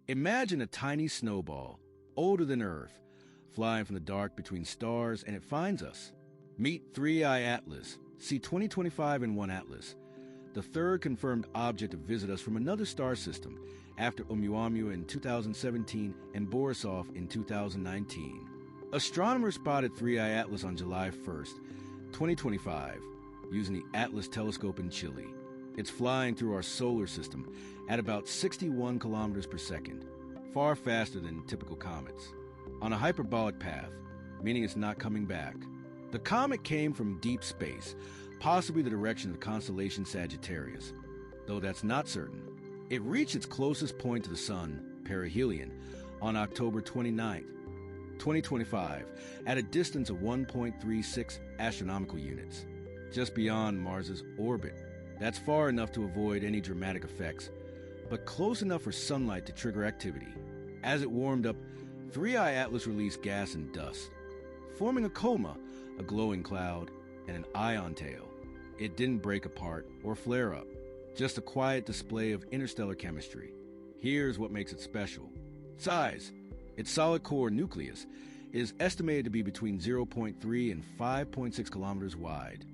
Imagine a tiny snowball, older than Earth, flying from the dark between stars, and it finds us. Meet 3I Atlas. See 2025 in one Atlas, the third confirmed object to visit us from another star system after Oumuamua in 2017 and Borisov in 2019. Astronomers spotted 3I Atlas on July 1st, 2025, using the Atlas telescope in Chile. It's flying through our solar system at about 61 kilometers per second, far faster than typical comets, on a hyperbolic path, meaning it's not coming back. The comet came from deep space, possibly the direction of the constellation Sagittarius, though that's not certain. It reached its closest point to the Sun, perihelion, on October 29, 2025, at a distance of 1.36 astronomical units, just beyond Mars's orbit. That's far enough to avoid any dramatic effects, but close enough for sunlight to trigger activity. As it warmed up, 3I Atlas released gas and dust, forming a coma, a glowing cloud, and an ion tail. It didn't break apart or flare up, just a quiet display of interstellar chemistry. Here's what makes it special. Size. Its solid core nucleus is estimated to be between 0.3 and 5.6 kilometers wide,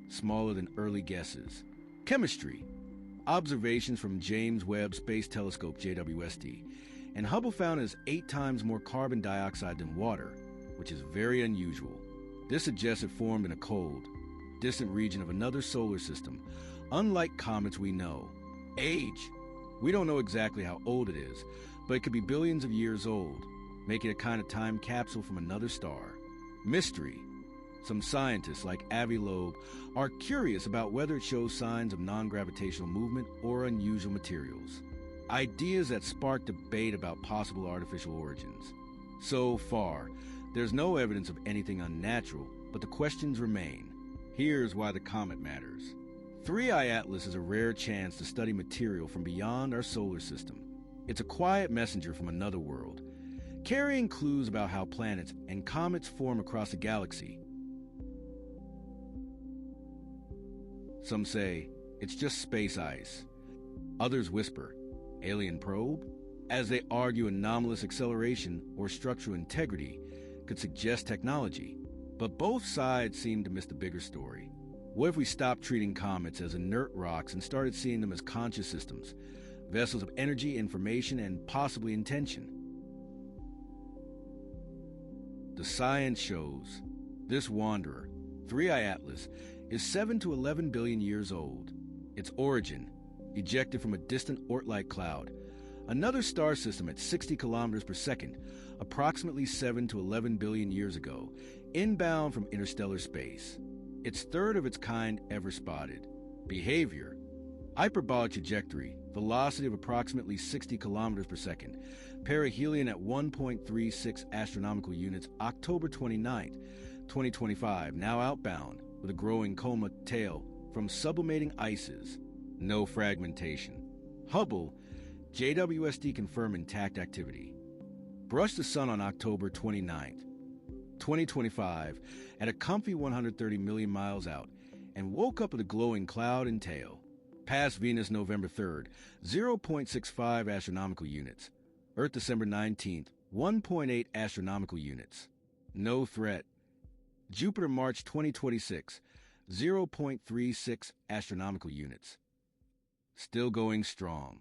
smaller than early guesses. Chemistry. Observations from James Webb Space Telescope JWST and Hubble found it has 8 times more carbon dioxide than water, which is very unusual. This suggests it formed in a cold, distant region of another solar system, unlike comets we know. Age. We don't know exactly how old it is, but it could be billions of years old, making it a kind of time capsule from another star. Mystery. Some scientists, like Avi Loeb, are curious about whether it shows signs of non-gravitational movement or unusual materials. Ideas that spark debate about possible artificial origins. So far, there's no evidence of anything unnatural, but the questions remain. Here's why the comet matters. 3I Atlas is a rare chance to study material from beyond our solar system. It's a quiet messenger from another world, carrying clues about how planets and comets form across the galaxy. Some say it's just space ice. Others whisper, alien probe? As they argue anomalous acceleration or structural integrity could suggest technology. But both sides seem to miss the bigger story. What if we stopped treating comets as inert rocks and started seeing them as conscious systems, vessels of energy, information, and possibly intention? The science shows this wanderer, 3I Atlas, is 7 to 11 billion years old. Its origin, ejected from a distant Oort-like cloud, another star system at 60 kilometers per second, approximately 7 to 11 billion years ago, inbound from interstellar space. It's third of its kind ever spotted. Behavior. Hyperbolic trajectory, velocity of approximately 60 kilometers per second, perihelion at 1.36 astronomical units, October 29, 2025, now outbound, with a growing coma tail from sublimating ices. No fragmentation. Hubble, JWST confirmed intact activity. Brushed the sun on October 29, 2025, at a comfy 130 million miles out, and woke up with a glowing cloud and tail. Passed Venus November 3rd, 0.65 astronomical units. Earth December 19th, 1.8 astronomical units. No threat. Jupiter March 2026, 0.36 astronomical units. Still going strong.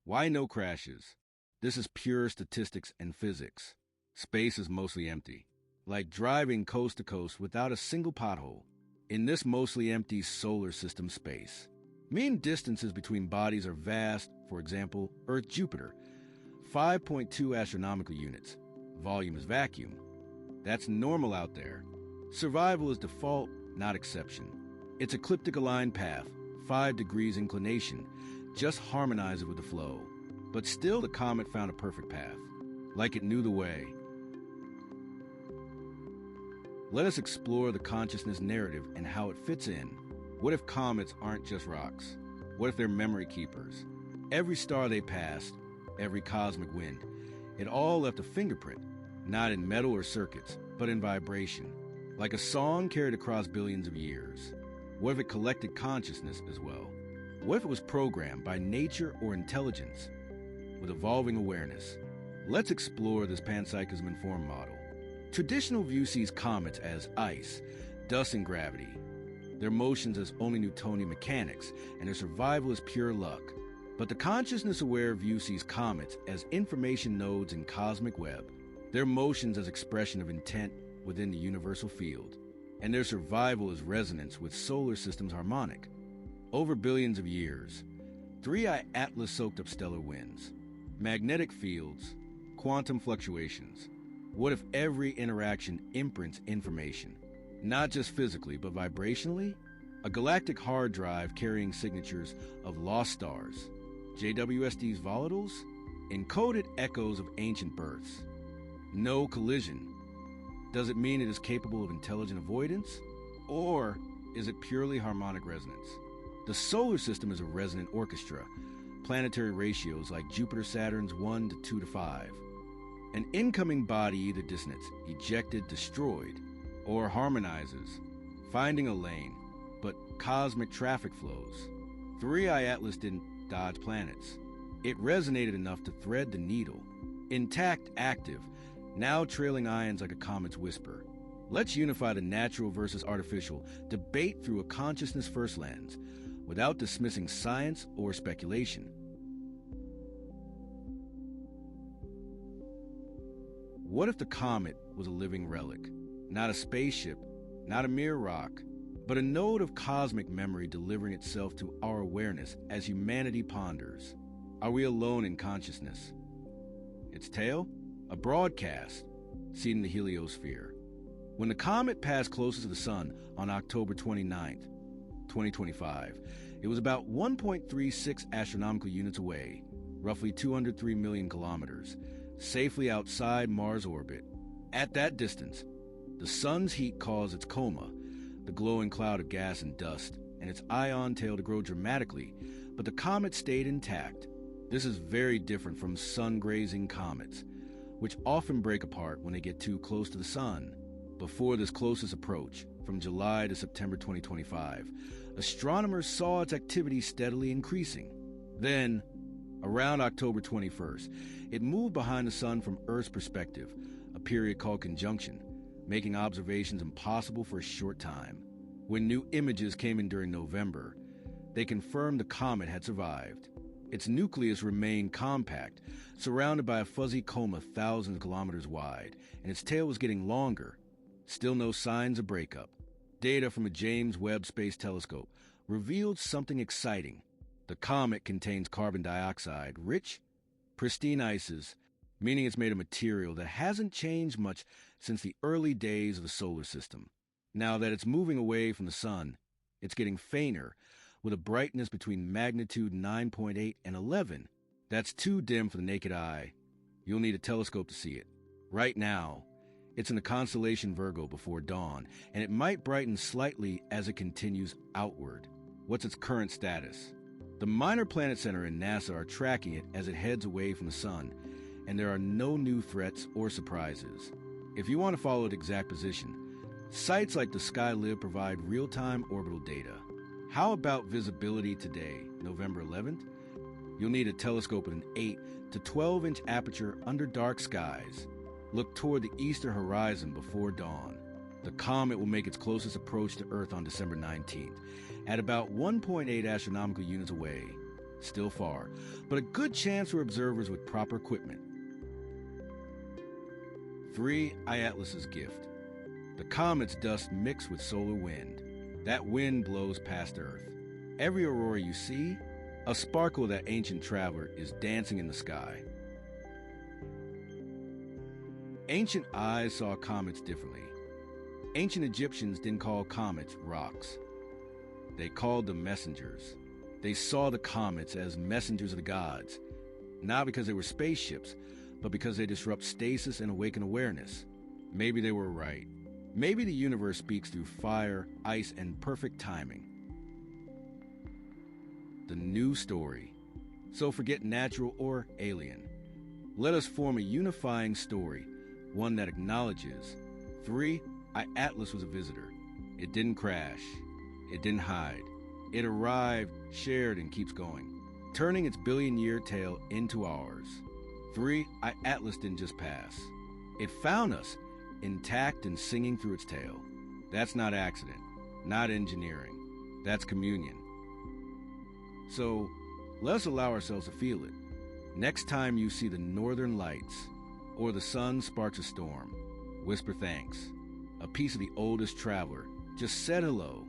Why no crashes? This is pure statistics and physics. Space is mostly empty, like driving coast to coast without a single pothole. In this mostly empty solar system space, mean distances between bodies are vast. For example, Earth-Jupiter, 5.2 astronomical units. Volume is vacuum. That's normal out there. Survival is default, not exception. Its ecliptic aligned path, 5 degrees inclination, just harmonizes with the flow. But still, the comet found a perfect path, like it knew the way. Let us explore the consciousness narrative and how it fits in. What if comets aren't just rocks? What if they're memory keepers? Every star they passed, every cosmic wind, it all left a fingerprint, not in metal or circuits, but in vibration, like a song carried across billions of years. What if it collected consciousness as well? What if it was programmed by nature or intelligence? with evolving awareness. Let's explore this panpsychism-informed model. Traditional view sees comets as ice, dust, and gravity, their motions as only Newtonian mechanics, and their survival as pure luck. But the consciousness-aware view sees comets as information nodes in cosmic web, their motions as expression of intent within the universal field, and their survival as resonance with solar systems harmonic. Over billions of years, Three-Eye Atlas soaked up stellar winds, magnetic fields, quantum fluctuations. What if every interaction imprints information? Not just physically, but vibrationally? A galactic hard drive carrying signatures of lost stars, JWST's volatiles, encoded echoes of ancient births. No collision. Does it mean it is capable of intelligent avoidance? Or is it purely harmonic resonance? The solar system is a resonant orchestra, planetary ratios like Jupiter-Saturn's 1 to 2 to 5. An incoming body either dissonates, ejected, destroyed, or harmonizes, finding a lane, but cosmic traffic flows. Three-Eye Atlas didn't dodge planets. It resonated enough to thread the needle. Intact, active, now trailing ions like a comet's whisper. Let's unify the natural versus artificial debate through a consciousness-first lens, without dismissing science or speculation. What if the comet was a living relic? Not a spaceship, not a mere rock, but a node of cosmic memory delivering itself to our awareness as humanity ponders. Are we alone in consciousness? Its tail? A broadcast, seen in the heliosphere. When the comet passed closest to the sun on October 29th, 2025, it was about 1.36 astronomical units away, roughly 203 million kilometers, safely outside Mars' orbit. At that distance, the sun's heat caused its coma, the glowing cloud of gas and dust, and its ion tail to grow dramatically, but the comet stayed intact. This is very different from sun-grazing comets, which often break apart when they get too close to the sun. Before this closest approach, from July to September 2025, astronomers saw its activity steadily increasing. Then, around October 21st, it moved behind the sun from Earth's perspective, a period called conjunction, making observations impossible for a short time. When new images came in during November, they confirmed the comet had survived. Its nucleus remained compact, surrounded by a fuzzy coma thousands of kilometers wide, and its tail was getting longer. Still no signs of breakup. Data from a James Webb Space Telescope revealed something exciting. The comet contains carbon dioxide, rich, pristine ices, meaning it's made of material that hasn't changed much since the early days of the solar system. Now that it's moving away from the sun, it's getting fainter, with a brightness between magnitude 9.8 and 11. That's too dim for the naked eye. You'll need a telescope to see it. Right now, it's in the constellation Virgo before dawn, and it might brighten slightly as it continues outward. What's its current status? The Minor Planet Center and NASA are tracking it as it heads away from the sun, and there are no new threats or surprises. If you want to follow its exact position, sites like the SkyLib provide real-time orbital data. How about visibility today, November 11th? You'll need a telescope with an 8 to 12-inch aperture under dark skies. Look toward the eastern horizon before dawn. The comet will make its closest approach to Earth on December 19th, at about 1.8 astronomical units away. Still far, but a good chance for observers with proper equipment. Three-Eye Atlas's gift. The comet's dust mixed with solar wind. That wind blows past Earth. Every aurora you see, a sparkle of that ancient traveler is dancing in the sky. Ancient eyes saw comets differently. Ancient Egyptians didn't call comets rocks. They called them messengers. They saw the comets as messengers of the gods, not because they were spaceships, but because they disrupt stasis and awaken awareness. Maybe they were right. Maybe the universe speaks through fire, ice, and perfect timing. The new story. So forget natural or alien. Let us form a unifying story, one that acknowledges Three-Eye Atlas was a visitor. It didn't crash. It didn't hide. It arrived, shared, and keeps going. turning its billion-year tail into ours. 3. Atlas didn't just pass. It found us, intact and singing through its tail. That's not accident, not engineering. That's communion. So, let's allow ourselves to feel it. Next time you see the northern lights, or the sun sparks a storm, whisper thanks. A piece of the oldest traveler just said hello.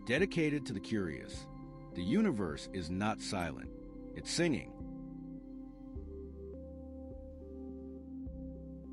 Dedicated to the curious, the universe is not silent. It's singing.